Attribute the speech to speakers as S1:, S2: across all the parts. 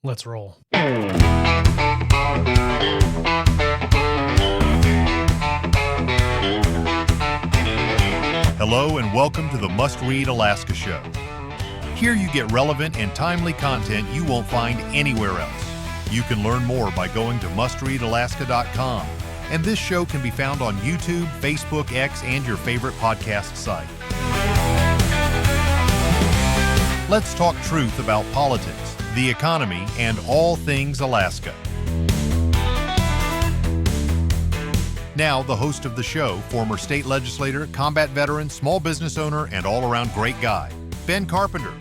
S1: Let's roll.
S2: Hello and welcome to the Must Read Alaska Show. Here you get relevant and timely content you won't find anywhere else. You can learn more by going to mustreadalaska.com, and this show can be found on YouTube, Facebook, X, and your favorite podcast site. Let's talk truth about politics, the economy, and all things Alaska. Now, the host of the show, former state legislator, combat veteran, small business owner, and all-around great guy, Ben Carpenter.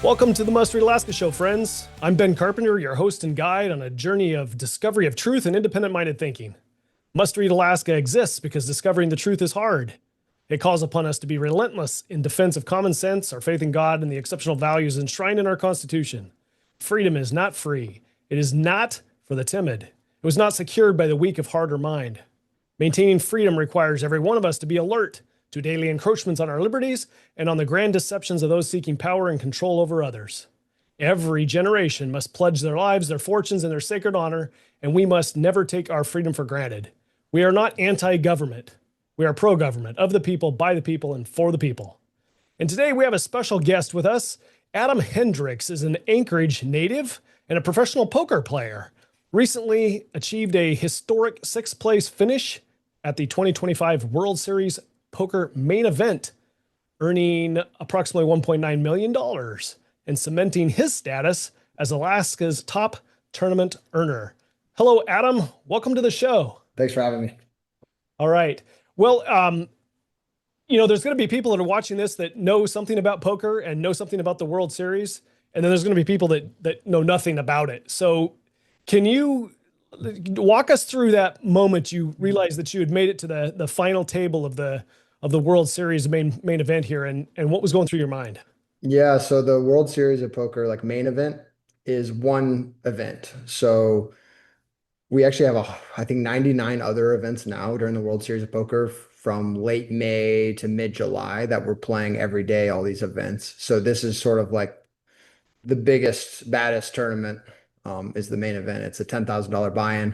S1: Welcome to the Must Read Alaska Show, friends. I'm Ben Carpenter, your host and guide on a journey of discovery of truth and independent-minded thinking. Must Read Alaska exists because discovering the truth is hard. It calls upon us to be relentless in defense of common sense, our faith in God, and the exceptional values enshrined in our Constitution. Freedom is not free. It is not for the timid. It was not secured by the weak of heart or mind. Maintaining freedom requires every one of us to be alert to daily encroachments on our liberties and on the grand deceptions of those seeking power and control over others. Every generation must pledge their lives, their fortunes, and their sacred honor, and we must never take our freedom for granted. We are not anti-government. We are pro-government, of the people, by the people, and for the people. And today we have a special guest with us. Adam Hendrix is an Anchorage native and a professional poker player. Recently achieved a historic sixth-place finish at the 2025 World Series Poker main event, earning approximately $1.9 million and cementing his status as Alaska's top tournament earner. Hello, Adam. Welcome to the show.
S3: Thanks for having me.
S1: All right. Well, there's going to be people that are watching this that know something about poker and know something about the World Series, and then there's going to be people that know nothing about it. So can you walk us through that moment you realized that you had made it to the final table of the World Series main event here, and what was going through your mind?
S3: Yeah, so the World Series of Poker, like main event, is one event. So we actually have, I think, 99 other events now during the World Series of Poker from late May to mid-July that we're playing every day, all these events. So this is sort of like the biggest, baddest tournament is the main event. It's a $10,000 buy-in.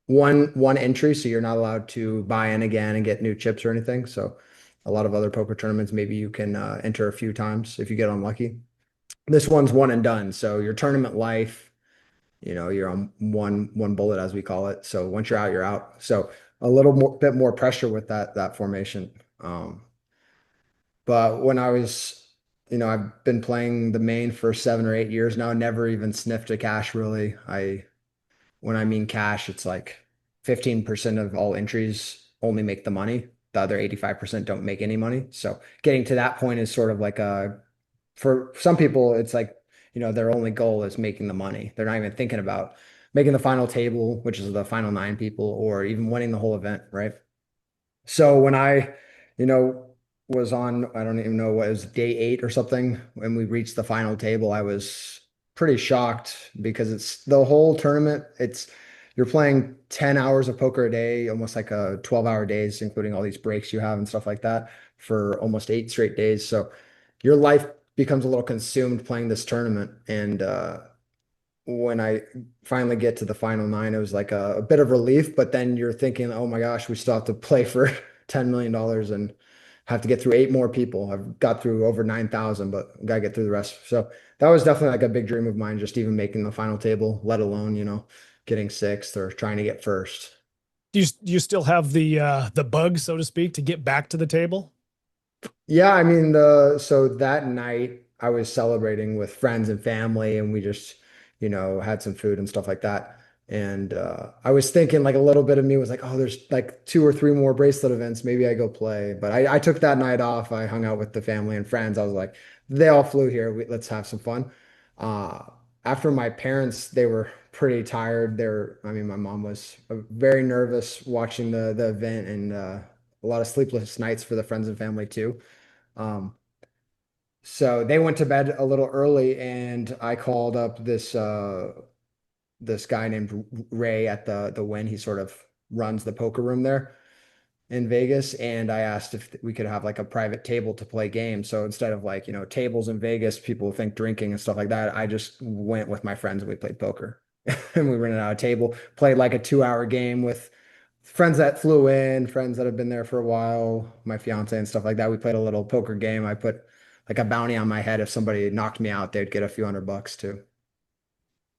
S3: One entry, so you're not allowed to buy in again and get new chips or anything. So a lot of other poker tournaments, maybe you can enter a few times if you get unlucky. This one's one and done. So your tournament life, you're on one bullet, as we call it. So once you're out, you're out. So a bit more pressure with that formation. But when I was, I've been playing the main for 7 or 8 years now, never even sniffed a cash really. When I mean cash, it's like 15% of all entries only make the money. The other 85% don't make any money. So getting to that point is sort of like for some people, it's like, their only goal is making the money. They're not even thinking about making the final table, which is the final 9 people, or even winning the whole event, right? So when I, was on, I don't even know what it was, day 8 or something, when we reached the final table, I was pretty shocked because it's the whole tournament. You're playing 10 hours of poker a day, almost like a 12-hour days, including all these breaks you have and stuff like that for almost 8 straight days. So your life becomes a little consumed playing this tournament. And when I finally get to the final 9, it was like a bit of relief, but then you're thinking, oh my gosh, we still have to play for $10 million and have to get through 8 more people. I've got through over 9,000, but got to get through the rest. So that was definitely like a big dream of mine, just even making the final table, let alone, getting 6th or trying to get 1st.
S1: Do you still have the bug, so to speak, to get back to the table?
S3: Yeah, I mean, so that night I was celebrating with friends and family, and we just, had some food and stuff like that. And I was thinking, like, a little bit of me was like, oh, there's like 2 or 3 more bracelet events. Maybe I go play. But I took that night off. I hung out with the family and friends. I was like, they all flew here. Let's have some fun. Uh, After my parents, they were pretty tired. My mom was very nervous watching the event, and a lot of sleepless nights for the friends and family too. Um, so they went to bed a little early, and I called up this guy named Ray at the Win. He sort of runs the poker room there. in Vegas, and I asked if we could have like a private table to play games. So instead of like, tables in Vegas, people think drinking and stuff like that. I just went with my friends and we played poker. And we rented out a table, played like a 2 hour game with friends that flew in, friends that have been there for a while, my fiance and stuff like that. We played a little poker game. I put like a bounty on my head. If somebody knocked me out, they'd get a few $100 too.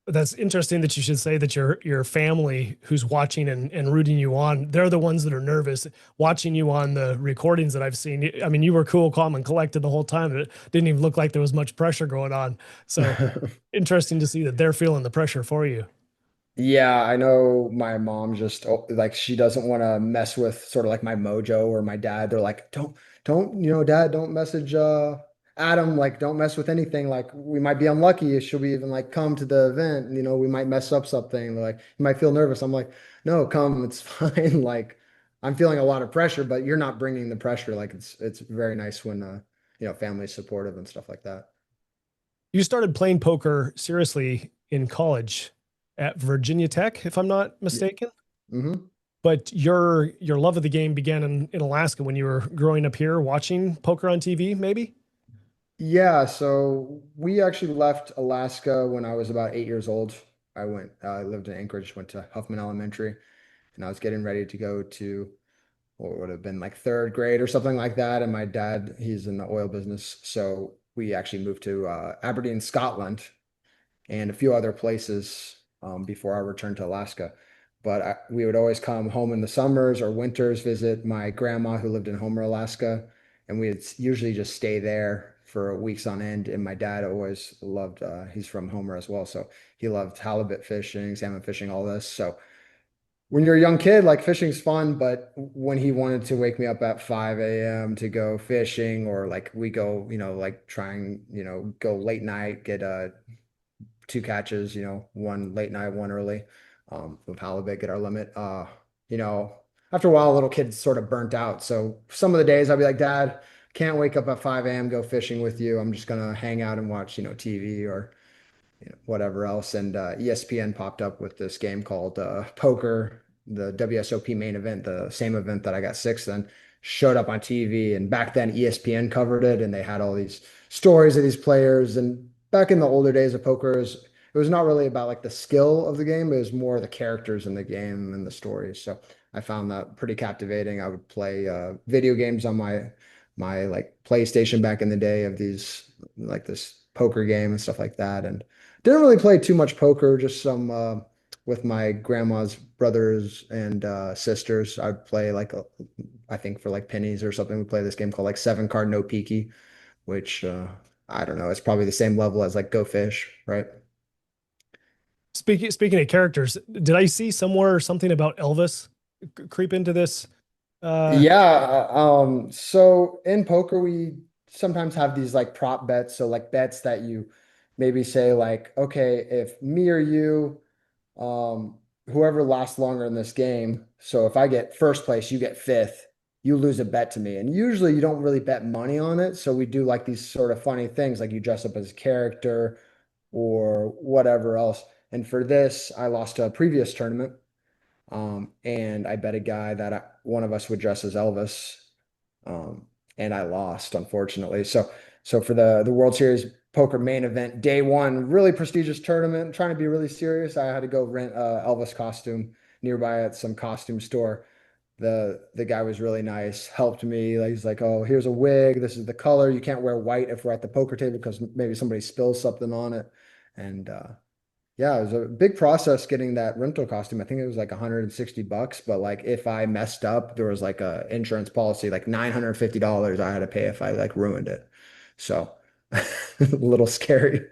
S1: That's interesting that you should say that your family who's watching and rooting you on, they're the ones that are nervous watching you on the recordings that I've seen. I mean, you were cool, calm, and collected the whole time. It didn't even look like there was much pressure going on. So interesting to see that they're feeling the pressure for you.
S3: Yeah, I know my mom just like she doesn't want to mess with sort of like my mojo or my dad. They're like, don't, dad, don't message Adam, like don't mess with anything. Like we might be unlucky. Should we even like come to the event? We might mess up something. They're like, you might feel nervous. I'm like, no, come, it's fine. Like I'm feeling a lot of pressure, but you're not bringing the pressure. Like it's very nice when family's supportive and stuff like that.
S1: You started playing poker seriously in college at Virginia Tech, if I'm not
S3: Yeah.
S1: mistaken.
S3: hmm
S1: But your love of the game began in Alaska when you were growing up here watching poker on TV, maybe?
S3: Yeah, so we actually left Alaska when I was about 8 years old. I lived in Anchorage, went to Huffman Elementary, and I was getting ready to go to what would have been like third grade or something like that. And my dad, he's in the oil business. So we actually moved to Aberdeen, Scotland, and a few other places before I returned to Alaska. But we would always come home in the summers or winters, visit my grandma who lived in Homer, Alaska, and we'd usually just stay there for weeks on end. And my dad always loved, he's from Homer as well, so he loved halibut fishing, salmon fishing, all this. So when you're a young kid, like fishing's fun, but when he wanted to wake me up at 5 a.m. to go fishing, or like we go, like trying, go late night, get two catches, one late night, one early, with halibut, get our limit. You know, After a while, little kids sort of burnt out. So some of the days I'll be like, Dad, can't wake up at 5 a.m., go fishing with you. I'm just gonna hang out and watch, TV or whatever else. And ESPN popped up with this game called Poker, the WSOP main event, the same event that I got sixth in, showed up on TV. And back then, ESPN covered it, and they had all these stories of these players. And back in the older days of poker, it was not really about like the skill of the game, it was more the characters in the game and the stories. So I found that pretty captivating. I would play video games on my like PlayStation back in the day of these like this poker game and stuff like that. And didn't really play too much poker, just some with my grandma's brothers and sisters. I'd play like I think for like pennies or something. We play this game called like seven card no peaky, which I don't know. It's probably the same level as like Go Fish, right?
S1: Speaking of characters, did I see somewhere something about Elvis creep into this?
S3: Yeah. So in poker, we sometimes have these like prop bets. So like bets that you maybe say like, okay, if me or you whoever lasts longer in this game. So if I get first place, you get fifth, you lose a bet to me. And usually you don't really bet money on it. So we do like these sort of funny things, like you dress up as a character or whatever else. And for this, I lost to a previous tournament. And I bet a guy that one of us would dress as Elvis. Um, and I lost, unfortunately. So for the World Series poker main event, day one, really prestigious tournament, trying to be really serious. I had to go rent a Elvis costume nearby at some costume store. The guy was really nice, helped me. Like he's like, "Oh, here's a wig. This is the color. You can't wear white if we're at the poker table because maybe somebody spills something on it." And yeah, it was a big process getting that rental costume. I think it was like $160, but like if I messed up, there was like a insurance policy, like $950 I had to pay if I like ruined it. So a little scary.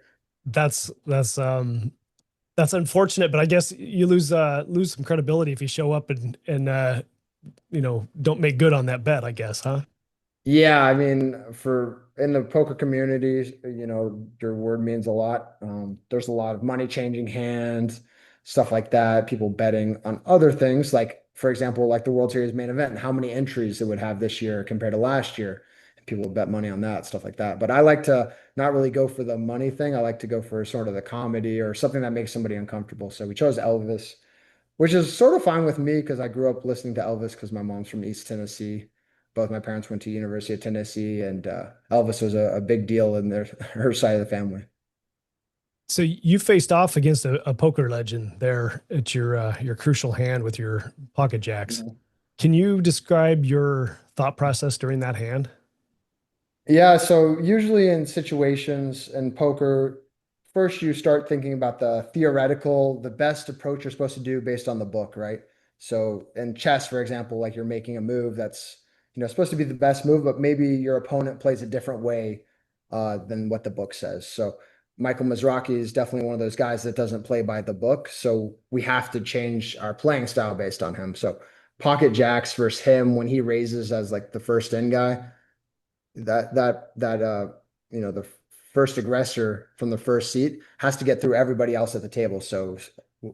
S1: That's unfortunate, but I guess you lose some credibility if you show up and don't make good on that bet, I guess, huh?
S3: Yeah, I mean, for in the poker community, your word means a lot. There's a lot of money changing hands, stuff like that. People betting on other things, like for example, like the World Series main event, how many entries it would have this year compared to last year. People would bet money on that, stuff like that. But I like to not really go for the money thing. I like to go for sort of the comedy or something that makes somebody uncomfortable. So we chose Elvis. which is sort of fine with me because I grew up listening to Elvis because my mom's from East Tennessee. Both my parents went to University of Tennessee, and Elvis was a big deal in their her side of the family.
S1: So you faced off against a poker legend there at your crucial hand with your pocket jacks.
S3: Mhm.
S1: Can you describe your thought process during that hand?
S3: Yeah, so usually in situations in poker, first you start thinking about the theoretical, the best approach you're supposed to do based on the book, right? So in chess, for example, like you're making a move that's, supposed to be the best move, but maybe your opponent plays a different way than what the book says. So Michael Mizrachi is definitely one of those guys that doesn't play by the book. So we have to change our playing style based on him. So pocket jacks versus him when he raises as like the first in guy that the first aggressor from the first seat has to get through everybody else at the table, so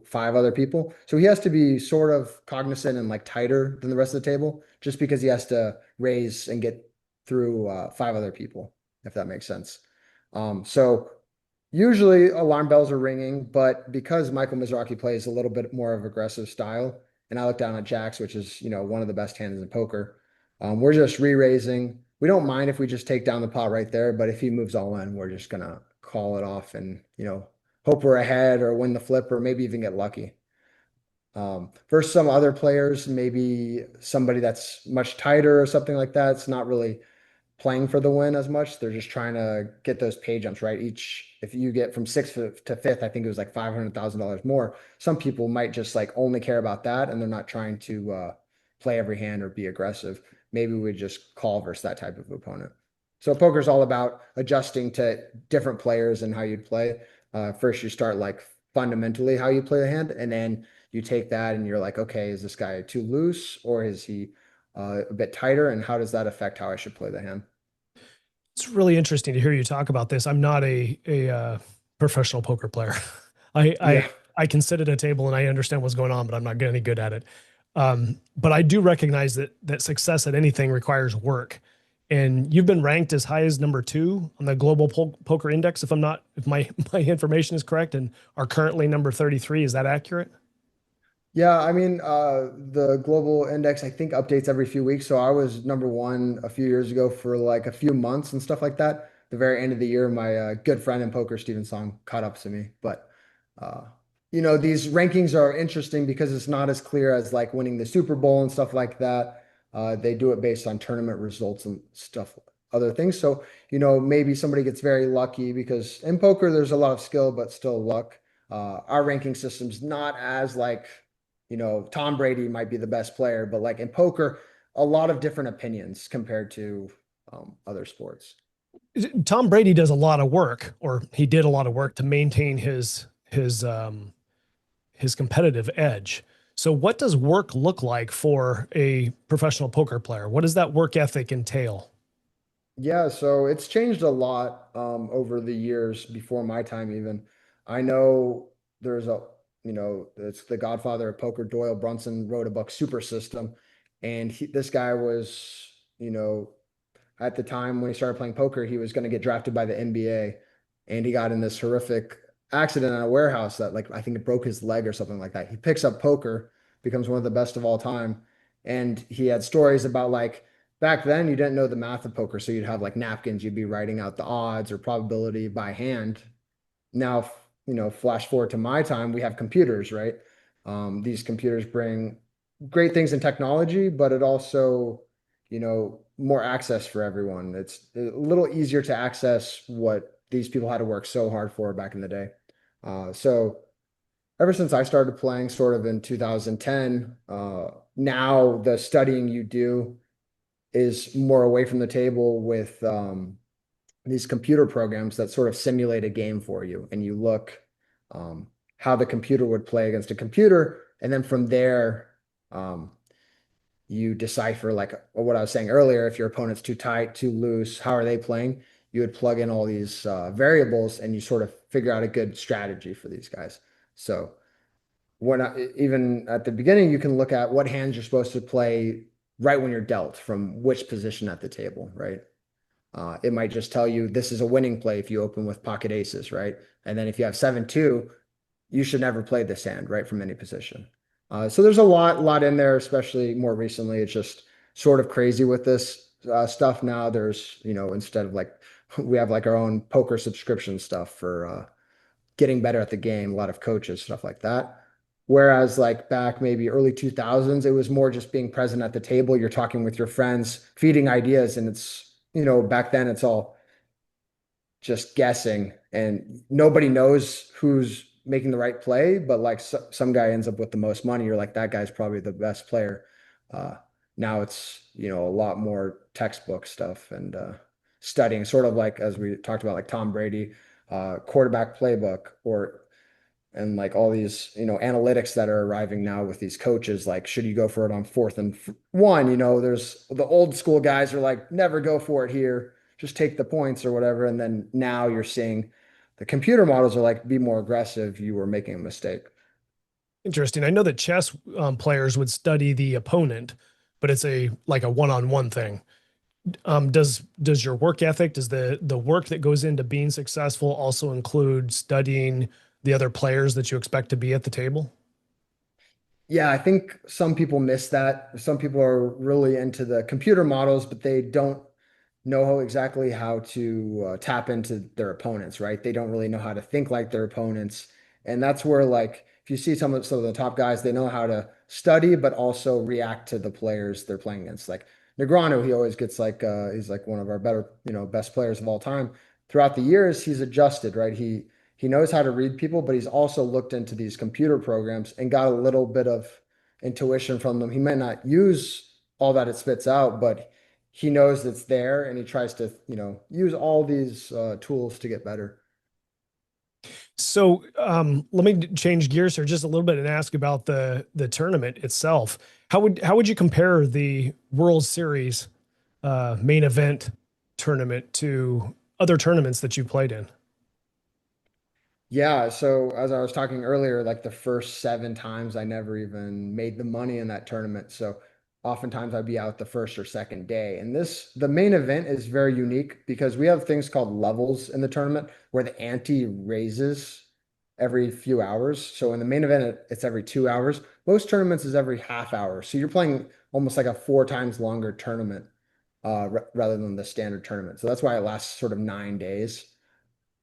S3: five other people, so he has to be sort of cognizant and like tighter than the rest of the table just because he has to raise and get through five other people, if that makes sense. So usually alarm bells are ringing, but because Michael Mizrachi plays a little bit more of aggressive style, and I look down at jacks, which is, one of the best hands in poker, we're just re-raising. We don't mind if we just take down the pot right there, but if he moves all in, we're just gonna call it off and, hope we're ahead or win the flip or maybe even get lucky. Versus some other players, maybe somebody that's much tighter or something like that. It's not really playing for the win as much. They're just trying to get those pay jumps, right? If you get from sixth to fifth, I think it was like $500,000 more. Some people might just like only care about that and they're not trying to play every hand or be aggressive. Maybe we just call versus that type of opponent. So poker's all about adjusting to different players and how you'd play. First, you start like fundamentally how you play the hand, and then you take that and you're like, okay, is this guy too loose or is he a bit tighter? And how does that affect how I should play the hand?
S1: It's really interesting to hear you talk about this. I'm not a professional poker player. I I
S3: Yeah.
S1: I can sit at a table and I understand what's going on, but I'm not any good at it. But I do recognize that success at anything requires work. And you've been ranked as high as number two on the global poker index, if my my information is correct, and are currently number 33. Is that accurate?
S3: Yeah, I mean, the global index, I think, updates every few weeks. So I was number one a few years ago for like a few months and stuff like that. The very end of the year, my good friend in poker, Steven Song, caught up to me. But, uh, these rankings are interesting because it's not as clear as like winning the Super Bowl and stuff like that. They do it based on tournament results and stuff, other things. So, maybe somebody gets very lucky because in poker, there's a lot of skill, but still luck. Our ranking system's not as like, Tom Brady might be the best player, but like in poker, a lot of different opinions compared to other sports.
S1: Tom Brady does a lot of work, or he did a lot of work to maintain his competitive edge. So what does work look like for a professional poker player? What does that work ethic entail?
S3: Yeah, so it's changed a lot over the years before my time even. I know there's it's the godfather of poker, Doyle Brunson wrote a book, Super System, and this guy was, at the time when he started playing poker, he was going to get drafted by the NBA, and he got in this horrific accident at a warehouse that, like, I think it broke his leg or something like that. He picks up poker, becomes one of the best of all time, and he had stories about like back then you didn't know the math of poker, so you'd have like napkins, you'd be writing out the odds or probability by hand. Now, flash forward to my time, we have computers, right? These computers bring great things in technology, but it also, more access for everyone. It's a little easier to access what these people had to work so hard for back in the day. So ever since I started playing sort of in 2010, now the studying you do is more away from the table with these computer programs that sort of simulate a game for you, and you look um, how the computer would play against a computer, and then from there um, you decipher like what I was saying earlier. If your opponent's too tight, too loose, how are they playing? You would plug in all these variables, and you sort of figure out a good strategy for these guys. So even at the beginning, you can look at what hands you're supposed to play right when you're dealt from which position at the table, right? It might just tell you this is a winning play if you open with pocket aces, right? And then if you have 7-2, you should never play this hand, right, from any position. So there's a lot in there, especially more recently. It's just sort of crazy with this stuff now. There's, instead of like, we have like our own poker subscription stuff for getting better at the game, a lot of coaches, stuff like that. Whereas like back maybe early 2000s, it was more just being present at the table. You're talking with your friends, feeding ideas, and it's, back then it's all just guessing and nobody knows who's making the right play, but like some guy ends up with the most money. You're like, that guy's probably the best player. Uh, Now it's, a lot more textbook stuff and studying, sort of like as we talked about, like Tom Brady, quarterback playbook, or and like all these, analytics that are arriving now with these coaches, like, should you go for it on fourth and one? There's the old school guys are like, never go for it here, just take the points or whatever. And then now you're seeing the computer models are like, be more aggressive. You were making a mistake.
S1: Interesting. I know that chess players would study the opponent, but it's a like a one-on-one thing. Does your work ethic, does the work that goes into being successful also include studying the other players that you expect to be at the table?
S3: Yeah, I think some people miss that. Some people are really into the computer models, but they don't know exactly how to tap into their opponents, right? They don't really know how to think like their opponents. And that's where, like, if you see some of the top guys, they know how to study, but also react to the players they're playing against. Like Negreanu, he always gets like, he's like one of our better, best players of all time. Throughout the years, he's adjusted, right? He knows how to read people, but he's also looked into these computer programs and got a little bit of intuition from them. He might not use all that it spits out, but he knows it's there and he tries to, use all these tools to get better.
S1: So let me change gears here just a little bit and ask about the tournament itself. How would you compare the World Series main event tournament to other tournaments that you played in?
S3: Yeah, so as I was talking earlier, like the first 7 times I never even made the money in that tournament. So oftentimes I'd be out the first or second day. And the main event is very unique because we have things called levels in the tournament where the ante raises every few hours. So in the main event, it's every 2 hours. Most tournaments is every half hour. So you're playing almost like a 4 times longer tournament rather than the standard tournament. So that's why it lasts sort of 9 days.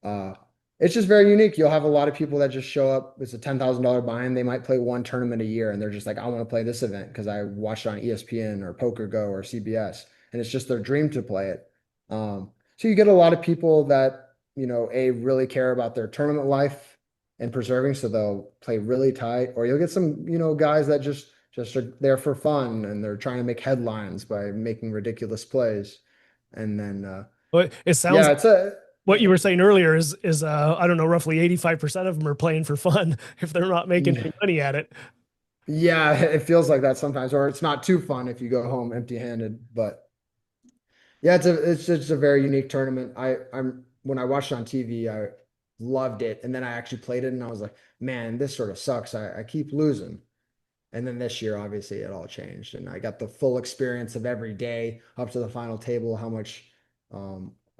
S3: Uh, it's just very unique. You'll have a lot of people that just show up. It's a $10,000 buy-in. They might play one tournament a year, and they're just like, I want to play this event because I watched it on ESPN or Poker Go or CBS, and it's just their dream to play it. So you get a lot of people that, really care about their tournament life and preserving, so they'll play really tight. Or you'll get some, guys that just are there for fun and they're trying to make headlines by making ridiculous plays. And then,
S1: Well, it sounds
S3: yeah,
S1: like
S3: it's a
S1: what you were saying earlier is I don't know, roughly 85% of them are playing for fun if they're not making any money at it.
S3: Yeah, it feels like that sometimes, or it's not too fun if you go home empty-handed. But yeah, it's just a very unique tournament. I'm when I watched it on TV, I loved it, and then I actually played it, and I was like, man, this sort of sucks. I keep losing. And then this year, obviously, it all changed, and I got the full experience of every day up to the final table, how much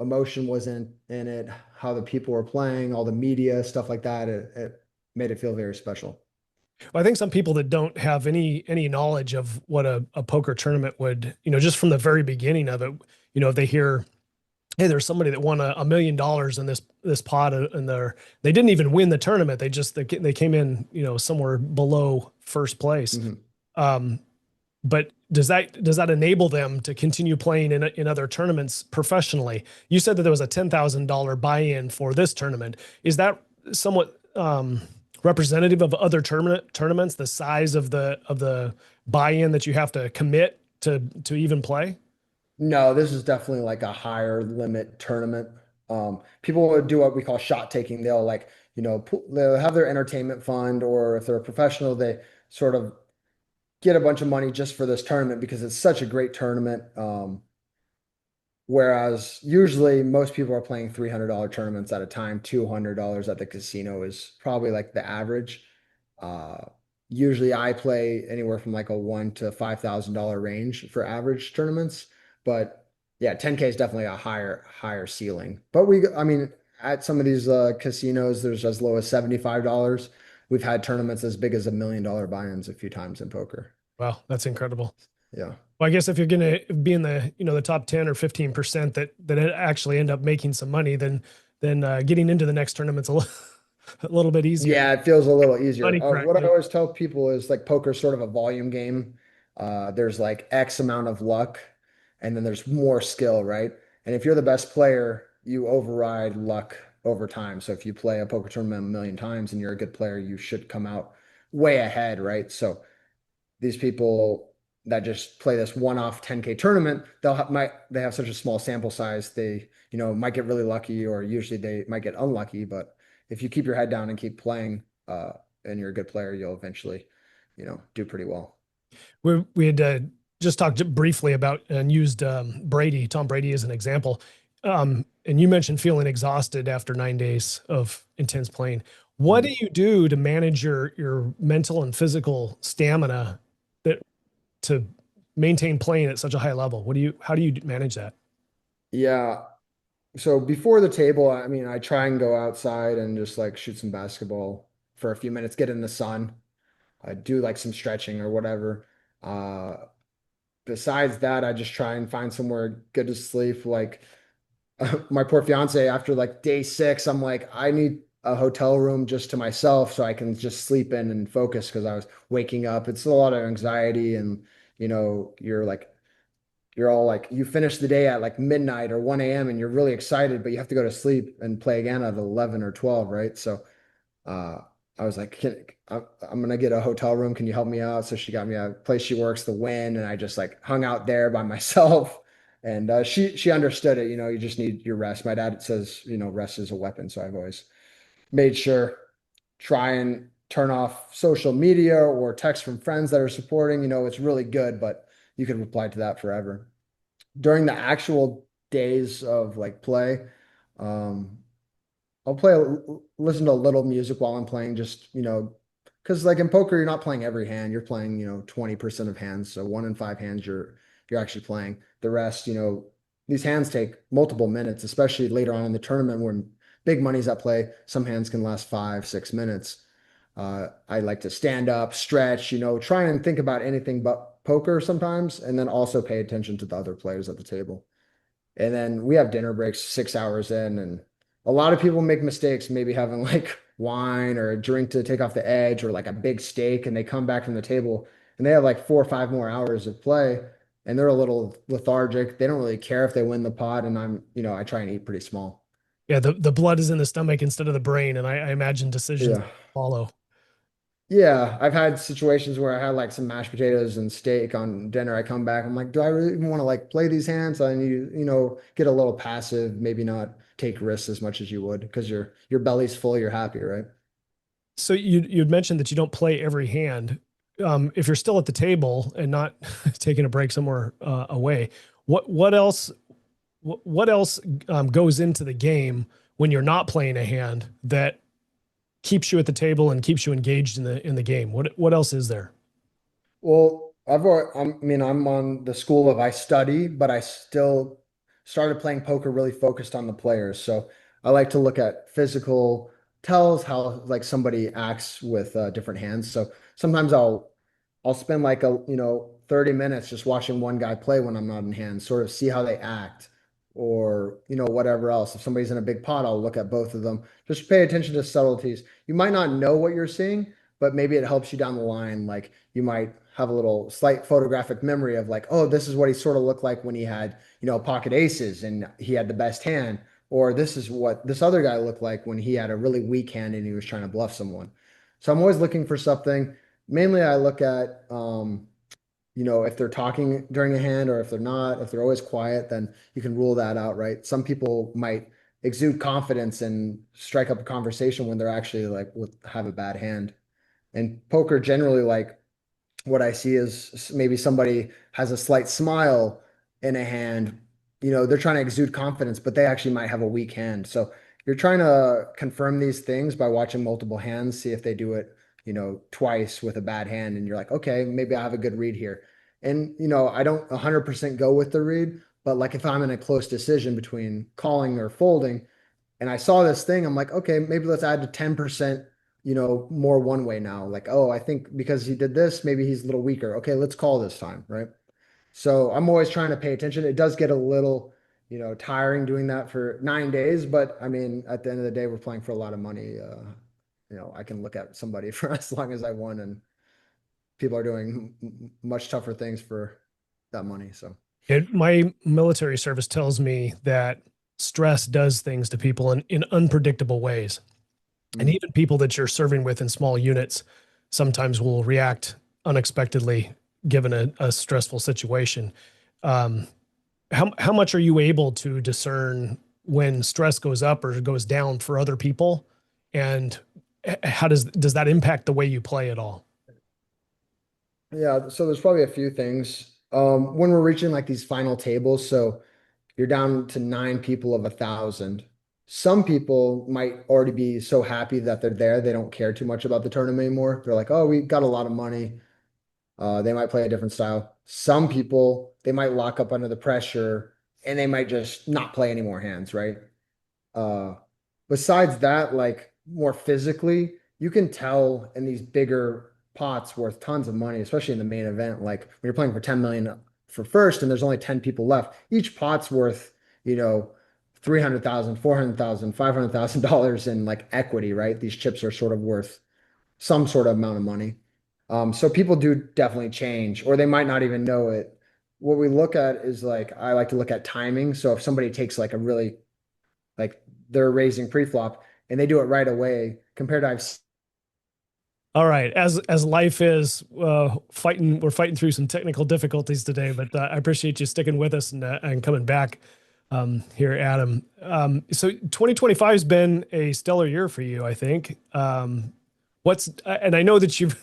S3: emotion was in it, how the people were playing, all the media, stuff like that. It made it feel very special.
S1: Well, I think some people that don't have any knowledge of what a poker tournament would, just from the very beginning of it, if they hear, hey, there's somebody that won $1 million in this pot, and they didn't even win the tournament. They came in, somewhere below first place.
S3: Mhm.
S1: Um, but does that enable them to continue playing in other tournaments professionally? You said that there was a $10,000 buy-in for this tournament. Is that somewhat representative of other tournaments? The size of the buy-in that you have to commit to even play?
S3: No, this is definitely like a higher limit tournament. People will do what we call shot taking. They'll like, they'll have their entertainment fund, or if they're a professional, they sort of get a bunch of money just for this tournament because it's such a great tournament. Whereas usually most people are playing $300 tournaments at a time. $200 at the casino is probably like the average. Uh, Usually I play anywhere from like a one to $5,000 range for average tournaments. But yeah, 10K is definitely a higher ceiling. But I mean, at some of these casinos, there's as low as $75. we've had tournaments as big as $1 million buy-ins a few times in poker.
S1: Wow, that's incredible.
S3: Yeah.
S1: Well, I guess if you're going to be in the, the top 10 or 15% that actually end up making some money, then getting into the next tournament's a little bit easier.
S3: Yeah, it feels a little easier.
S1: Money
S3: What I
S1: correctly.
S3: always tell people is like poker's sort of a volume game. There's like X amount of luck, and then there's more skill, right? And if you're the best player, you override luck over time. So if you play a poker tournament 1 million times and you're a good player, you should come out way ahead, right? So these people that just play this one-off 10K tournament, they have such a small sample size, they, might get really lucky, or usually they might get unlucky. But if you keep your head down and keep playing, and you're a good player, you'll eventually, do pretty well.
S1: We had just talked briefly about and used Tom Brady as an example. And you mentioned feeling exhausted after 9 days of intense playing. What do you do to manage your mental and physical stamina that to maintain playing at such a high level? How do you manage that?
S3: Yeah. So before the table, I mean, I try and go outside and just like shoot some basketball for a few minutes, get in the sun. I do like some stretching or whatever. Uh, Besides that, I just try and find somewhere good to sleep. Like my poor fiance, after like day 6, I'm like, I need a hotel room just to myself so I can just sleep in and focus because I was waking up. It's a lot of anxiety, and you're all like, you finish the day at like midnight or 1 a.m. and you're really excited, but you have to go to sleep and play again at 11 or 12, right? So uh, I was like, I'm gonna get a hotel room. Can you help me out? So she got me a place she works, the Win, and I just like hung out there by myself. And she understood it. You just need your rest. My dad says, rest is a weapon. So I've always made sure try and turn off social media or text from friends that are supporting. It's really good, but you can reply to that forever. During the actual days of like play, um, I'll listen to a little music while I'm playing, just, because like in poker, you're not playing every hand. You're playing, 20% of hands. So 1 in 5 hands you're actually playing. The rest, these hands take multiple minutes, especially later on in the tournament when big money's at play. Some hands can last 5, 6 minutes. I like to stand up, stretch, try and think about anything but poker sometimes, and then also pay attention to the other players at the table. And then we have dinner breaks 6 hours in, and a lot of people make mistakes, maybe having like wine or a drink to take off the edge or like a big steak, and they come back from the table and they have like 4 or 5 more hours of play, and they're a little lethargic. They don't really care if they win the pot, and I try and eat pretty small.
S1: Yeah, the blood is in the stomach instead of the brain, and I imagine decisions
S3: Yeah.
S1: follow.
S3: Yeah, I've had situations where I had like some mashed potatoes and steak on dinner. I come back, I'm like, do I really even want to like play these hands? I need, get a little passive, maybe not take risks as much as you would because your belly's full, you're happy, right?
S1: So you'd mentioned that you don't play every hand. If you're still at the table and not taking a break somewhere away, what else what else goes into the game when you're not playing a hand that keeps you at the table and keeps you engaged in the game? What else is there?
S3: Well, I'm on the school of I study, but I still started playing poker really focused on the players. So I like to look at physical tells, how like somebody acts with different hands. So sometimes I'll spend like 30 minutes just watching one guy play when I'm not in hand, sort of see how they act, or whatever else. If somebody's in a big pot, I'll look at both of them. Just pay attention to subtleties. You might not know what you're seeing, but maybe it helps you down the line. Like you might have a little slight photographic memory of like, oh, this is what he sort of looked like when he had, pocket aces and he had the best hand. Or this is what this other guy looked like when he had a really weak hand and he was trying to bluff someone. So I'm always looking for something. Mainly I look at if they're talking during a hand or if they're not, if they're always quiet, then you can rule that out, right? Some people might exude confidence and strike up a conversation when they're actually like have a bad hand. And poker generally, like what I see is maybe somebody has a slight smile in a hand, they're trying to exude confidence, but they actually might have a weak hand. So you're trying to confirm these things by watching multiple hands, see if they do it, twice with a bad hand. And you're like, okay, maybe I have a good read here. And, I don't 100% go with the read, but like if I'm in a close decision between calling or folding, and I saw this thing, I'm like, okay, maybe let's add to 10% more one way now. Like, oh, I think because he did this, maybe he's a little weaker. Okay, let's call this time, right? So I'm always trying to pay attention. It does get a little, tiring doing that for 9 days, but I mean, at the end of the day, we're playing for a lot of money. I can look at somebody for as long as I want, and people are doing much tougher things for that money. So,
S1: My military service tells me that stress does things to people in unpredictable ways. And
S3: mm.
S1: even people that you're serving with in small units sometimes will react unexpectedly given a stressful situation. Um, how much are you able to discern when stress goes up or goes down for other people? And how does that impact the way you play at all?
S3: Yeah, so there's probably a few things. When we're reaching like these final tables, so you're down to 9 people of 1,000. Some people might already be so happy that they're there, they don't care too much about the tournament anymore. They're like, oh, we got a lot of money. They might play a different style. Some people, they might lock up under the pressure and they might just not play any more hands, right? Uh, Besides that, like more physically, you can tell in these bigger pots worth tons of money, especially in the main event. Like when you're playing for 10 million for first and there's only 10 people left, each pot's worth, you know, 300,000, 400,000, $500,000 in like equity, right? These chips are sort of worth some sort of amount of money. So people do definitely change, or they might not even know it. What we look at is like, I like to look at timing. So if somebody takes like a really like they're raising pre-flop and they do it right away compared to
S1: All right, as life is we're fighting through some technical difficulties today, but I appreciate you sticking with us and coming back here, Adam. So 2025 has been a stellar year for you, I think. And I know that you've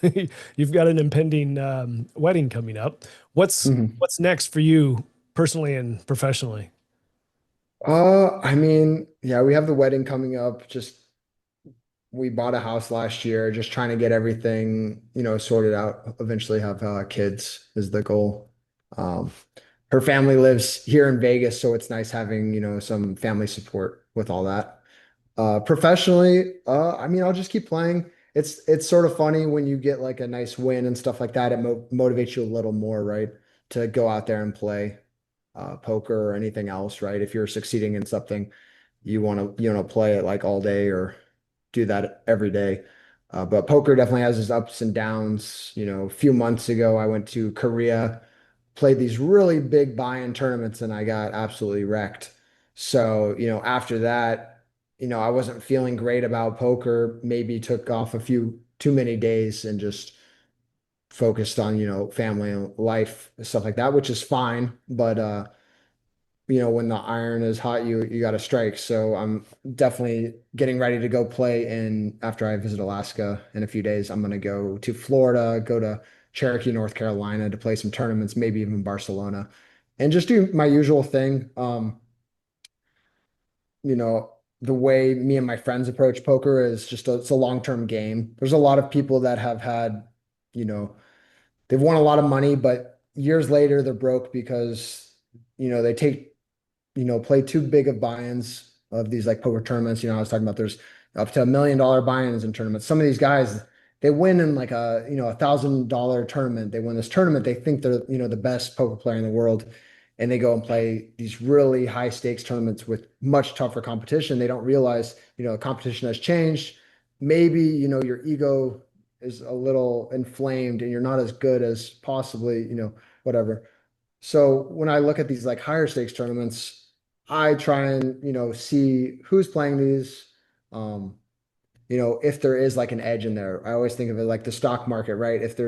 S1: you've got an impending wedding coming up.
S3: Mhm.
S1: What's next for you personally and professionally?
S3: I mean, yeah, we have the wedding coming up. Just we bought a house last year, just trying to get everything, sorted out. Eventually have kids is the goal. Um, Her family lives here in Vegas, so it's nice having, some family support with all that. Professionally, I mean, I'll just keep playing. It's sort of funny when you get like a nice win and stuff like that. It motivates you a little more, right? To go out there and play poker or anything else, right? If you're succeeding in something, you want to play it like all day or do that every day. But poker definitely has its ups and downs. A few months ago, I went to Korea, played these really big buy-in tournaments, and I got absolutely wrecked. So, after that, I wasn't feeling great about poker, maybe took off a few too many days and just focused on, family and life, stuff like that, which is fine. But when the iron is hot, you got to strike. So I'm definitely getting ready to go play. And after I visit Alaska in a few days, I'm going to go to Florida, go to Cherokee, North Carolina to play some tournaments, maybe even Barcelona, and just do my usual thing. You know, the way me and my friends approach poker is just it's a long-term game. There's a lot of people that have had, you know, they've won a lot of money, but years later they're broke because, they take play too big of buy-ins of these like poker tournaments. I was talking about there's up to $1 million buy-ins in tournaments. Some of these guys, they win in like $1,000 tournament. They win this tournament. They think they're, the best poker player in the world. And they go and play these really high stakes tournaments with much tougher competition. They don't realize, competition has changed. Maybe, your ego is a little inflamed and you're not as good as possibly, whatever. So when I look at these like higher stakes tournaments, I try and, see who's playing these. Um, if there is like an edge in there. I always think of it like the stock market, right? If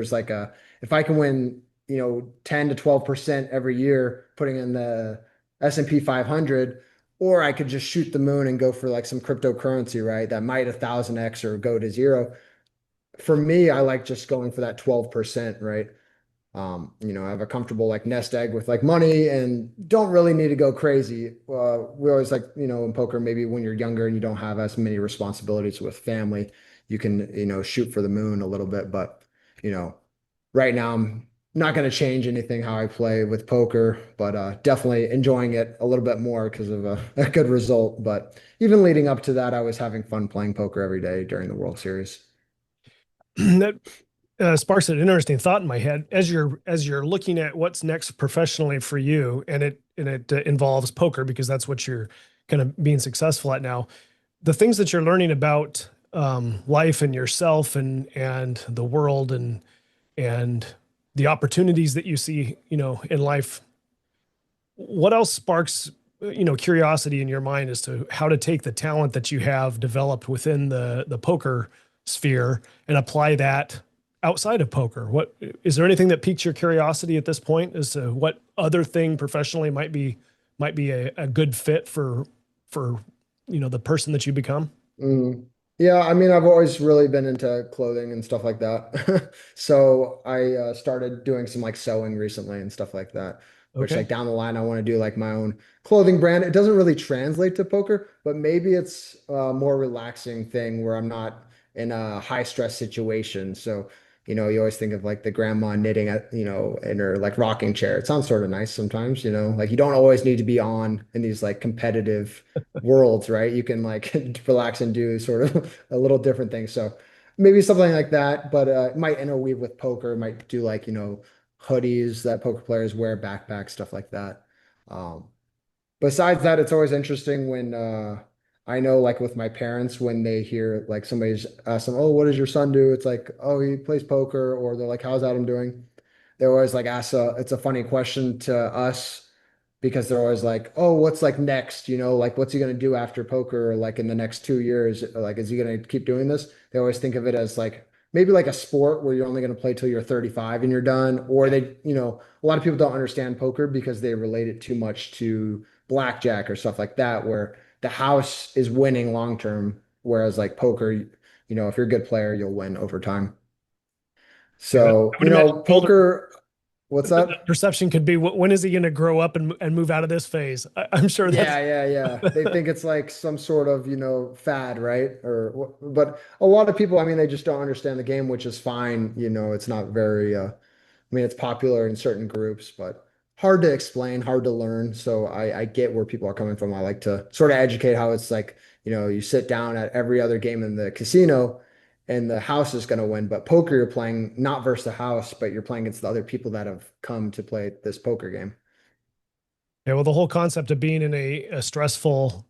S3: I can win, 10 to 12% every year putting in the S&P 500, or I could just shoot the moon and go for like some cryptocurrency, right? That might 1,000x or go to zero. For me, I like just going for that 12%, right? I have a comfortable like nest egg with like money and don't really need to go crazy. We always like, in poker, maybe when you're younger and you don't have as many responsibilities with family, you can, shoot for the moon a little bit. But, you know, right now I'm not going to change anything how I play with poker, but definitely enjoying it a little bit more because of a good result. But even leading up to that, I was having fun playing poker every day during the World Series.
S1: that sparks an interesting thought in my head as you're looking at what's next professionally for you, and it involves poker because that's what you're kind of being successful at now. The things that you're learning about life and yourself and the world and the opportunities that you see, in life. What else sparks, curiosity in your mind as to how to take the talent that you have developed within the poker sphere and apply that outside of poker? What is there anything that piques your curiosity at this point as to what other thing professionally might be a good fit for the person that you become?
S3: Mm. Yeah, I mean, I've always really been into clothing and stuff like that. So I started doing some like sewing recently and stuff like that, which
S1: Okay.
S3: like down the line, I want to do like my own clothing brand. It doesn't really translate to poker, but maybe it's a more relaxing thing where I'm not in a high stress situation. So, you always think of like the grandma knitting at, in her like rocking chair. It sounds sort of nice sometimes, like you don't always need to be on in these like competitive worlds, right? You can like relax and do sort of a little different thing. So maybe something like that, but it might interweave with poker, might do like, hoodies that poker players wear, backpacks, stuff like that. Um, Besides that, it's always interesting when I know like with my parents when they hear like somebody's ask them, "Oh, what does your son do?" It's like, "Oh, he plays poker," or they're like, "How's Adam doing?" They always like ask it's a funny question to us because they're always like, "Oh, what's like next? Like what's he gonna do after poker? Or, like in the next 2 years? Or, like is he gonna keep doing this?" They always think of it as like maybe like a sport where you're only gonna play till you're 35 and you're done, or they, a lot of people don't understand poker because they relate it too much to blackjack or stuff like that, where the house is winning long term, whereas like poker, if you're a good player, you'll win over time.
S1: Yeah,
S3: So,
S1: I would imagine children,
S3: poker, what's
S1: the
S3: that?
S1: perception could be, when is he going to grow up and move out of this phase? I'm sure that's
S3: Yeah, yeah, yeah. They think it's like some sort of, fad, right? But a lot of people, I mean, they just don't understand the game, which is fine. It's not very, I mean, it's popular in certain groups, but hard to explain, hard to learn. So I get where people are coming from. I like to sort of educate how it's like, you sit down at every other game in the casino and the house is going to win. But poker, you're playing not versus the house, but you're playing against the other people that have come to play this poker game.
S1: yeah. Well, the whole concept of being in a stressful,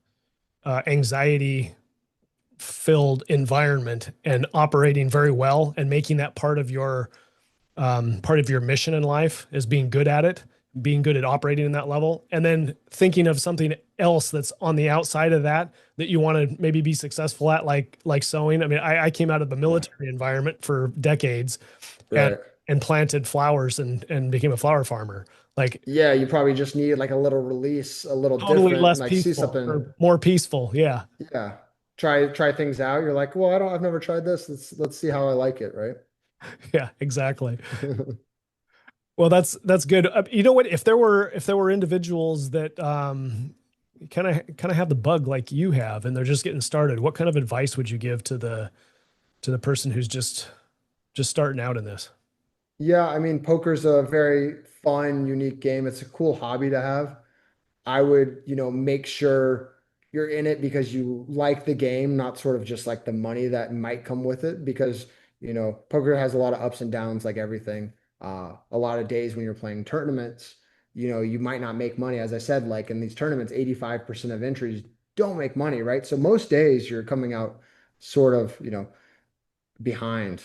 S1: anxiety filled environment and operating very well and making that part of your mission in life is being good at it, being good at operating in that level, and then thinking of something else that's on the outside of that that you want to maybe be successful at, like sewing. I mean, I came out of the
S3: Yeah.
S1: military environment for decades and
S3: Right.
S1: and planted flowers and became a flower farmer. Like
S3: Yeah, you probably just need like a little release, a little
S1: totally
S3: different,
S1: less
S3: like see
S1: peaceful
S3: something.
S1: or more peaceful. Yeah.
S3: Yeah. Try things out. You're like, well, I've never tried this. Let's see how I like it, right?
S1: Yeah, exactly. Well, that's good. You know what? If there were individuals that kind of have the bug like you have, and they're just getting started, what kind of advice would you give to the person who's just starting out in this?
S3: Yeah, I mean, poker's a very fun, unique game. It's a cool hobby to have. I would, make sure you're in it because you like the game, not sort of just like the money that might come with it. Because, poker has a lot of ups and downs, like everything. A lot of days when you're playing tournaments, you might not make money. As I said, like in these tournaments, 85% of entries don't make money, right? So most days you're coming out sort of, behind.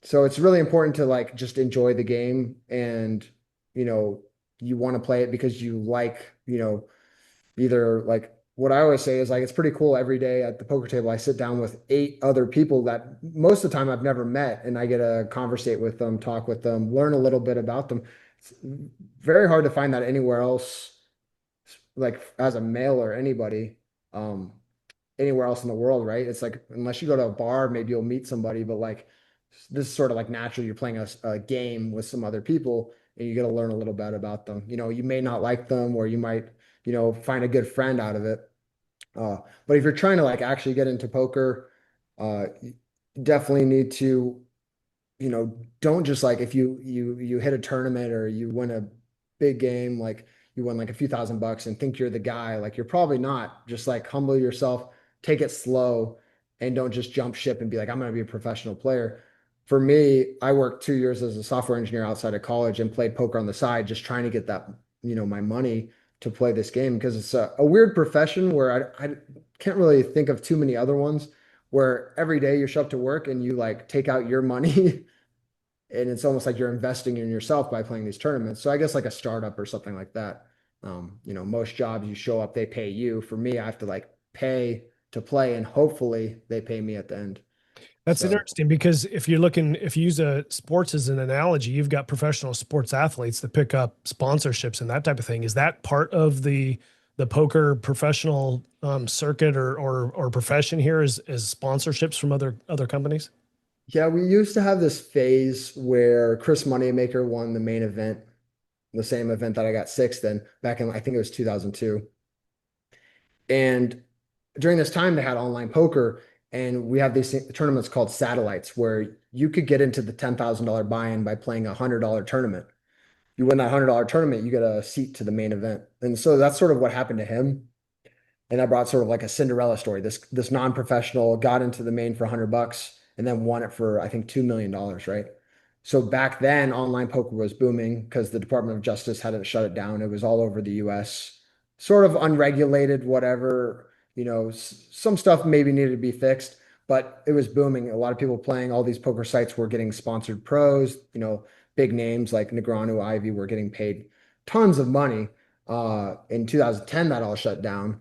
S3: So it's really important to like just enjoy the game and, you know, you want to play it because you like, either like what I always say is like it's pretty cool every day at the poker table. I sit down with 8 other people that most of the time I've never met and I get to conversate with them, talk with them, learn a little bit about them. It's very hard to find that anywhere else, like as a male or anybody. Um, Anywhere else in the world, right? It's like unless you go to a bar, maybe you'll meet somebody, but like this is sort of like naturally you're playing a game with some other people and you got to learn a little bit about them. You may not like them or you might, find a good friend out of it. Uh, but if you're trying to like actually get into poker, you definitely need to, don't just like if you hit a tournament or you win a big game, like you win like a few $1,000 and think you're the guy, like you're probably not. Just like humble yourself, take it slow, and don't just jump ship and be like, I'm going to be a professional player. for me, I worked 2 years as a software engineer outside of college and played poker on the side, just trying to get that, my money to play this game because it's a weird profession where I can't really think of too many other ones where every day you show up to work and you like take out your money and it's almost like you're investing in yourself by playing these tournaments. So I guess like a startup or something like that. Most jobs you show up, they pay you. For me, I have to like pay to play and hopefully they pay me at the end.
S1: That's
S3: So
S1: interesting because if you use sports as an analogy, you've got professional sports athletes that pick up sponsorships and that type of thing. Is that part of the poker professional circuit or profession here is sponsorships from other companies?
S3: yeah, we used to have this phase where Chris Moneymaker won the main event, the same event that I got sixth in back in, I think it was 2002. And during this time, they had online poker, and we have these tournaments called satellites where you could get into the $10,000 buy-in by playing a $100 tournament. You win that $100 tournament, you get a seat to the main event. And so that's sort of what happened to him. And I brought sort of like a Cinderella story. This non-professional got into the main for $100 and then won it for I think $2 million, right? So back then, online poker was booming because the Department of Justice hadn't shut it down. It was all over the U.S., sort of unregulated, whatever. Some stuff maybe needed to be fixed, but it was booming. A lot of people playing. All these poker sites were getting sponsored pros. Big names like Negreanu, Ivy were getting paid tons of money. In 2010, that all shut down.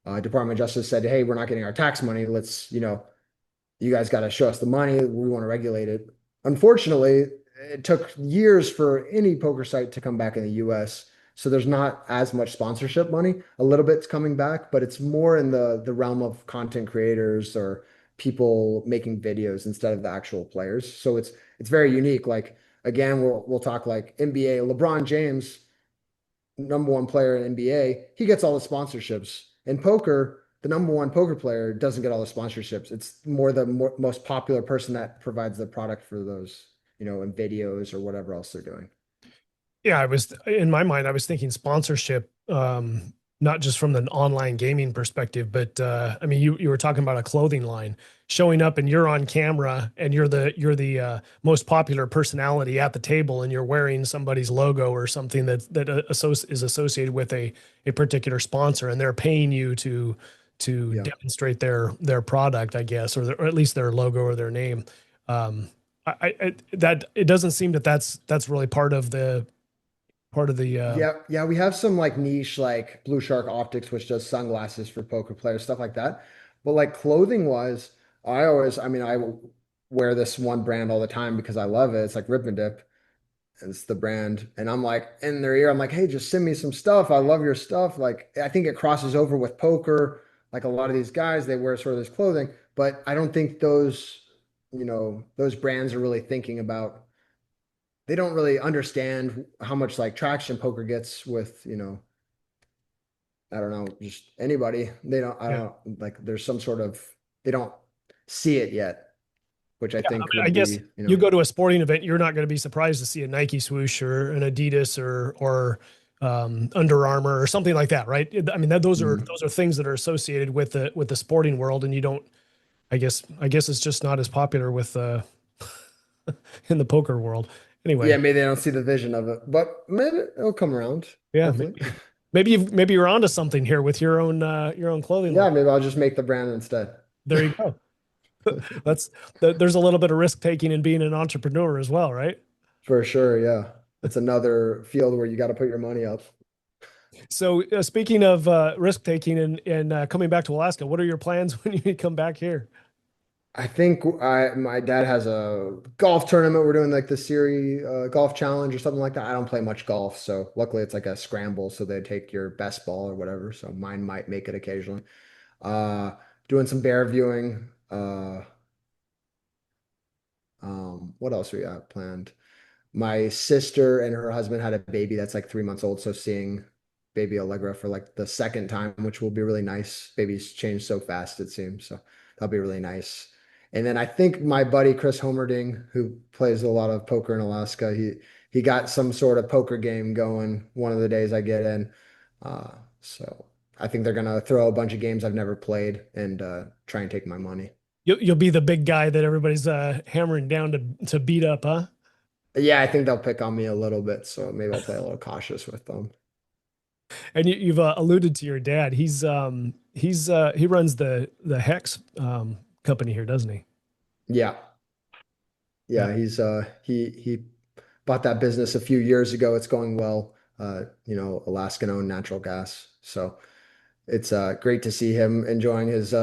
S3: Department of Justice said, "Hey, we're not getting our tax money. You guys got to show us the money. We want to regulate it." Unfortunately, it took years for any poker site to come back in the US. So there's not as much sponsorship money. A little bit's coming back, but it's more in the realm of content creators or people making videos instead of the actual players. So it's very unique. Like again, we'll talk like NBA, LeBron James, number one player in NBA, he gets all the sponsorships. In poker, the number one poker player doesn't get all the sponsorships. It's more the most popular person that provides the product for those, in videos or whatever else they're doing.
S1: Yeah, I was in my mind, I was thinking sponsorship, not just from an online gaming perspective, but I mean, you were talking about a clothing line showing up and you're on camera and you're the most popular personality at the table and you're wearing somebody's logo or something that is associated with a particular sponsor and they're paying you to
S3: Yeah.
S1: demonstrate their product, I guess, or at least their logo or their name. Um, that it doesn't seem that that's really part of the.
S3: Yeah, yeah, we have some like niche like Blue Shark Optics, which does sunglasses for poker players, stuff like that. But like clothing wise, I mean, I wear this one brand all the time because I love it. It's like Rip and Dip. It's the brand. And I'm like in their ear, I'm like, hey, just send me some stuff. I love your stuff. Like I think it crosses over with poker. Like a lot of these guys, they wear sort of this clothing, but I don't think those brands are really thinking about, they don't really understand how much like traction poker gets with, I don't know, just anybody. I
S1: Yeah.
S3: don't like there's some sort of, they don't see it yet, which I
S1: Yeah, I
S3: think
S1: mean, I
S3: would
S1: guess
S3: be,
S1: you go to a sporting event, you're not going to be surprised to see a Nike swoosh or an Adidas or Under Armour or something like that, right? I mean,
S3: mm,
S1: those are things that are associated with the sporting world, and you don't. I guess it's just not as popular with in the poker world.
S3: yeah,
S1: Anyway,
S3: maybe they don't see the vision of it, but maybe it'll come around,
S1: yeah,
S3: hopefully.
S1: maybe you're onto something here with your own clothing line.
S3: Yeah, maybe I'll just make the brand instead.
S1: There you go. That's there's a little bit of risk taking in being an entrepreneur as well, right?
S3: For sure, yeah. It's another field where you got to put your money up.
S1: So speaking of risk taking and coming back to Alaska, what are your plans when you come back here?
S3: I think my dad has a golf tournament. We're doing like the Siri golf challenge or something like that. I don't play much golf, so luckily it's like a scramble, so they take your best ball or whatever. So mine might make it occasionally. Uh, Doing some bear viewing. What else we got planned? My sister and her husband had a baby that's like 3 months old, so seeing baby Allegra for like the second time, which will be really nice. Babies change so fast, it seems, so that'll be really nice. And then I think my buddy Chris Homerding, who plays a lot of poker in Alaska, he got some sort of poker game going one of the days I get in. So I think they're gonna throw a bunch of games I've never played and try and take my money.
S1: You'll be the big guy that everybody's hammering down to beat up, huh?
S3: Yeah, I think they'll pick on me a little bit, so maybe I'll play a little cautious with them.
S1: And you've alluded to your dad. He runs the Hex company here, doesn't he?
S3: Yeah.
S1: Yeah.
S3: Yeah, he bought that business a few years ago. It's going well. Alaskan owned natural gas. So it's great to see him enjoying his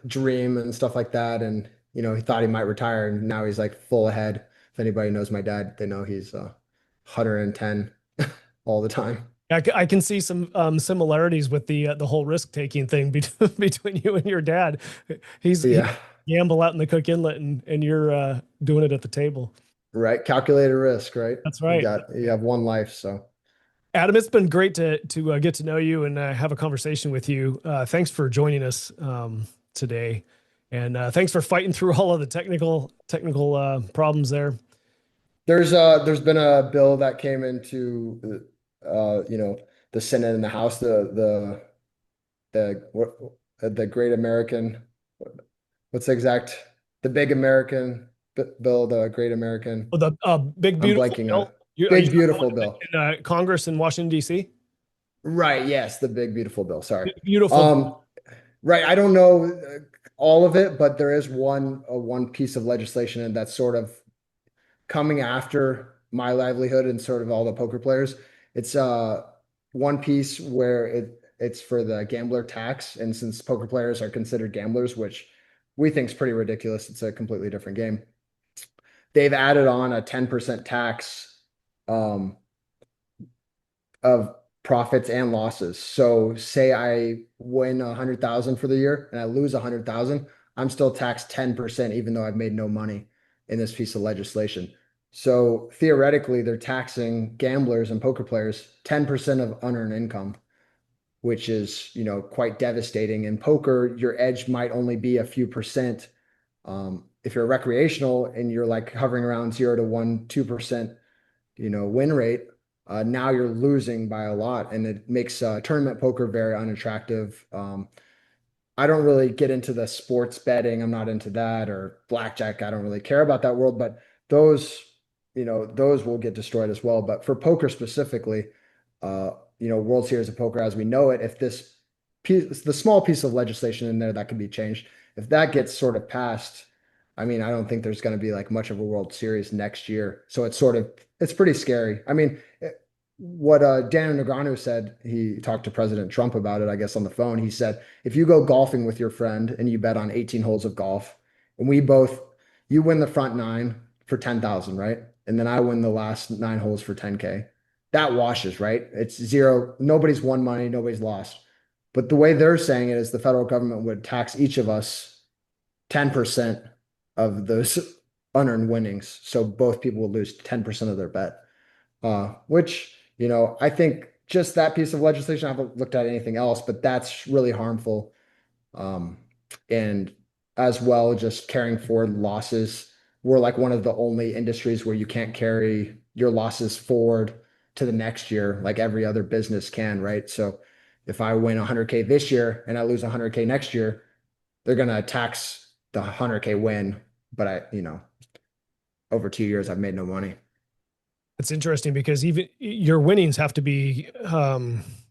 S3: dream and stuff like that. And he thought he might retire, and now he's like full ahead. If anybody knows my dad, they know he's 110 all the time.
S1: I can see some similarities with the whole risk taking thing between you and your dad. He
S3: Yeah,
S1: gamble out in the Cook Inlet, and you're doing it at the table.
S3: right. Calculated risk, right?
S1: That's
S3: You
S1: right.
S3: got you have one life, so
S1: Adam, it's been great to get to know you and have a conversation with you. Thanks for joining us today, and thanks for fighting through all of the technical problems there.
S3: there's been a bill that came into the Senate and the House, the Great American, what's the exact, the Big American bill, the Great American.
S1: Oh, the big
S3: I'm
S1: beautiful
S3: blanking on it.
S1: bill. Are you
S3: Big
S1: talking about
S3: beautiful bill.
S1: in Congress in Washington D.C.?
S3: Right, yes, the big beautiful bill. Sorry.
S1: Beautiful.
S3: Um, right, I don't know all of it, but there is one piece of legislation and that's sort of coming after my livelihood and sort of all the poker players. It's one piece where it's for the gambler tax, and since poker players are considered gamblers, which we think is pretty ridiculous, it's a completely different game. They've added on a 10% tax um, of profits and losses. So say I win 100,000 for the year and I lose 100,000, I'm still taxed 10%, even though I've made no money in this piece of legislation. So theoretically, they're taxing gamblers and poker players 10% of unearned income, which is, quite devastating. In poker, your edge might only be a few percent. If you're recreational and you're like hovering around 0 to 2%, win rate, now you're losing by a lot, and it makes tournament poker very unattractive. I don't really get into the sports betting. I'm not into that, or blackjack. I don't really care about that world, but those, those will get destroyed as well. But for poker specifically, World Series of Poker as we know it, if this piece, the small piece of legislation in there that can be changed, if that gets sort of passed, I mean, I don't think there's going to be like much of a World Series next year. So it's pretty scary. I mean, what Daniel Negreanu said, he talked to President Trump about it, I guess, on the phone. He said, if you go golfing with your friend and you bet on 18 holes of golf, and you win the front nine for 10,000, right? And then I win the last 9 holes for 10K. That washes, right? It's zero. Nobody's won money, nobody's lost. But the way they're saying it is the federal government would tax each of us 10% of those unearned winnings. So both people would lose 10% of their bet, which, I think just that piece of legislation, I haven't looked at anything else, but that's really harmful. And as well, just carrying forward losses. We're like one of the only industries where you can't carry your losses forward to the next year like every other business can, right? So if I win 100K this year and I lose 100K next year, they're going to tax the 100K win, but over 2 years, I've made no money.
S1: It's interesting because even your winnings have to be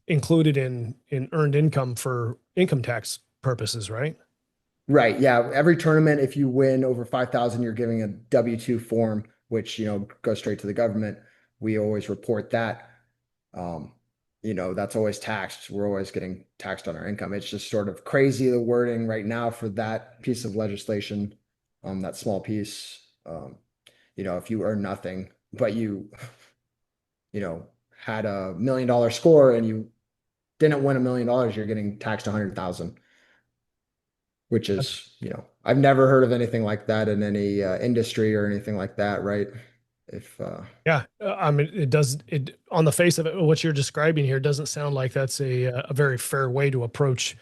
S1: included in earned income for income tax purposes, right?
S3: Right. Yeah. Every tournament, if you win over 5,000, you're giving a W-2 form, which, goes straight to the government. We always report that. Um, that's always taxed. We're always getting taxed on our income. It's just sort of crazy, the wording right now for that piece of legislation, that small piece. If you earn nothing, but had $1 million score and you didn't win $1 million, you're getting taxed 100,000, which is, I've never heard of anything like that in any industry or anything like that, right? If
S1: Yeah, I mean, it on the face of it, what you're describing here doesn't sound like that's a very fair way to approach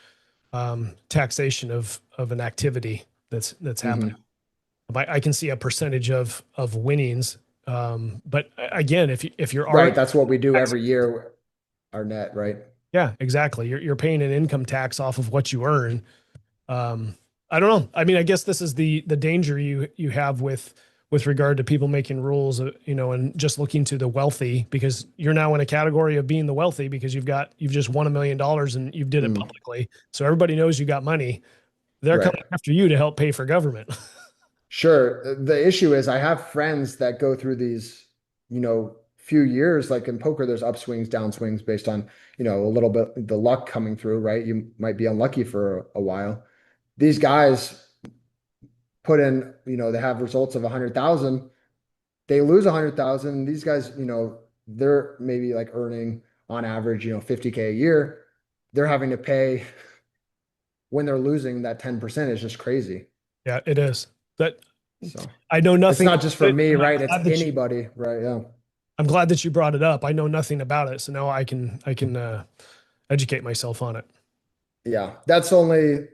S1: taxation of an activity that's happening.
S3: mhm.
S1: I can see a percentage of winnings, but again, if you're
S3: Right,
S1: already
S3: that's what we do
S1: tax,
S3: every year, our net, right?
S1: yeah, exactly. You're paying an income tax off of what you earn. Um, I don't know. I mean, I guess this is the danger you have with regard to people making rules, and just looking to the wealthy, because you're now in a category of being the wealthy because you've just won $1 million and you did it publicly. So everybody knows you got money. They're
S3: Right.
S1: coming after you to help pay for government.
S3: Sure. The issue is I have friends that go through these, few years, like in poker, there's upswings, downswings based on, a little bit the luck coming through, right? You might be unlucky for a while. These guys put in, they have results of 100,000, they lose 100,000. These guys, they're maybe like earning on average, 50K a year. They're having to pay when they're losing. That 10% is just crazy.
S1: Yeah, it is. That
S3: So
S1: I know
S3: it's
S1: nothing.
S3: not just for me,
S1: I'm
S3: right? It's
S1: glad that
S3: anybody, right? Yeah.
S1: I'm glad that you brought it up. I know nothing about it, so now I can educate myself on it.
S3: Yeah. That's only,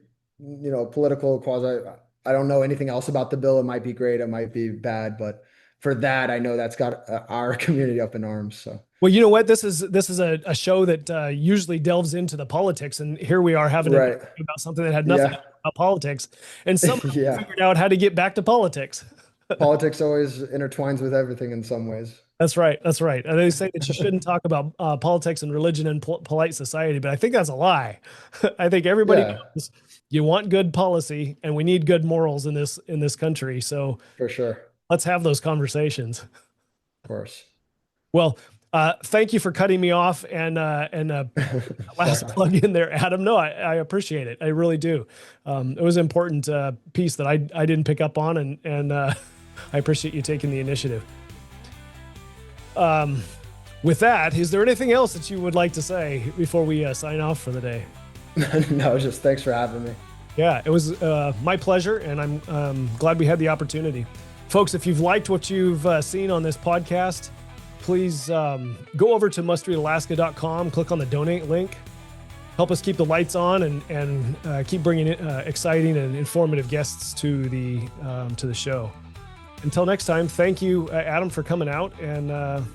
S3: political quasi. I don't know anything else about the bill. It might be great, it might be bad, but for that, I know that's got our community up in arms. So
S1: Well, you know what? This is a show that usually delves into the politics, and here we are having a
S3: right.
S1: debate about something that had nothing to
S3: Yeah.
S1: do about politics, and somehow we
S3: Yeah.
S1: figured out how to get back to politics.
S3: Politics always intertwines with everything in some ways.
S1: That's right. That's right. And they say that you shouldn't talk about politics and religion in polite society, but I think that's a lie. I think everybody
S3: Yeah,
S1: knows you want good policy, and we need good morals in this country. So
S3: for sure.
S1: let's have those conversations.
S3: Of course.
S1: Well, thank you for cutting me off and last plug in there, Adam. No, I appreciate it. I really do. It was an important piece that I didn't pick up on, and I appreciate you taking the initiative. With that, is there anything else that you would like to say before we sign off for the day?
S3: No, just thanks for having me.
S1: Yeah, it was my pleasure, and I'm glad we had the opportunity. Folks, if you've liked what you've seen on this podcast, please go over to mustreadalaska.com, click on the donate link. Help us keep the lights on and keep bringing exciting and informative guests to the show. Until next time, thank you, Adam, for coming out, and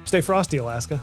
S1: stay frosty, Alaska.